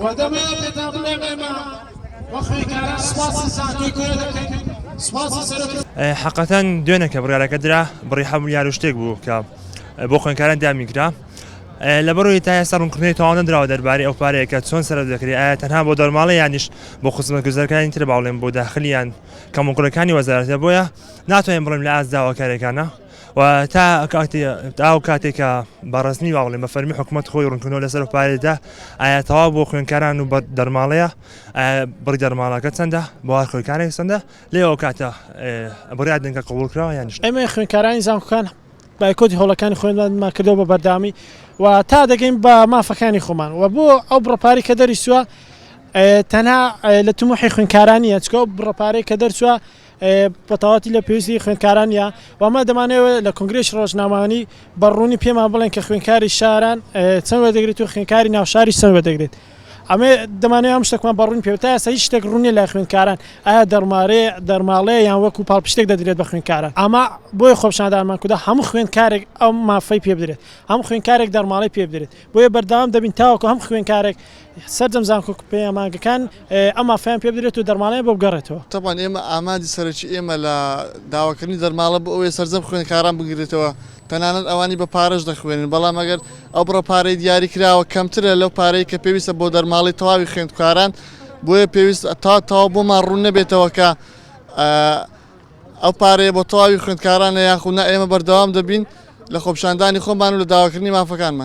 ودما بتابلي ما وخي كان سواس ساعتي كل سواس سرت حقیقتا دوێنێکە بڕیارەکە درا بڕی حەبوو یار و شتێک بوو کە بۆ خوێندکاران دامیکرا لەبەرەوەی تا ئێستا ڕوونکردنەوەی تەواو نەدراوە دەربارەی ئەو پارەیە کە چۆن سەرف دەکرێت ئایا تەنها بۆ دەرماڵە یانیش بۆ خزمەتگوزەرەکانی تر باوڵێن بۆ داخلیان کەموکڕەکانی وەزارەتە بۆیە ناتوانین بڵێم لە ئاست داواکارەکانە و تا ئەو کاتێکە بەڕستنی باوڵێن بە فەرمی حکوومەت خۆی ڕوونکردنەوە لەسەر پارێدا ئایا تەواو بۆ خوێندکاران و دەرماڵەیە بڕی دەرماڵەکە چەندە بۆ هەر خوێندکارێک چەندە لێەوە کاتە بڕیار دەنگە قبول کراوە یانیش ئێمە خوێندکارانی زانکۆکان بایکۆتی هەوڵەکانی خۆیانمان کردەوە بە بەردامی و تا دەگەین بە مافەکانی خۆمان و بۆ ئەو بڕەپاری کە دەریسووە تەنها لە توموحی خوێندکارانیە چکە بڕەپارەی کە دەرچووە بەتەواتی لە پێویستی خوێندکارانە وەمە دەمانەوە لە کنگرێش ڕۆژنامەوانی بەڕوونی پێمان بڵێن کە خوێندکاری شاران چەند وەردەگرێت و خوێندکاری ناوشاری چەند وەردەگرێت ئەمێ دەمانەوە ئەم شتێکمان بەڕوونی پێ تا ئێستا هیچ شتێک ڕوونی لە خوێندکاران ئایا دەرماڵەیە یان وەکو پاڵپشتێک دەدرێت بە خوێندکاران ئەمە بۆی خۆپشاندانمان کودا هەموو خوێندکارێک ئەو مافەی پێ بدرێت هەموو خوێندکارێک دەرماڵی پێ بدرێت بۆیە بەردەوام دەبین تاوەکو هەم خوێندکارێک سەرجەم زانکۆ پەیامانگەکان ئەم مافەیان پێ بدرێت و دەرماڵەیە بۆ بگەڕێتەوە طبعاً ئێمە ئامادی سەرەکی ئێمە لە داواکردنی دەرماڵە بۆ ئەوەی سەرجەم خوێندکاران بگرێتەوە تەنانەت ئەوانی بە پارەش دەخوێنن بەڵام ئەگەر ئەو بڕەپارەی دیاری کراوە کەمترە لەو پارەی کە پێویستە بۆ دەرماڵی تەواوی خوێندکاران بۆیە پێویست تاوا بۆمان ڕوون نەبێتەوە کە ئەو پارەیە بۆ تەواوی خوێندکارانە یاخو ئێمە بەردەوام دەبین لە خۆپشاندانی خۆمان و لە داواکردنی مافەکانمان.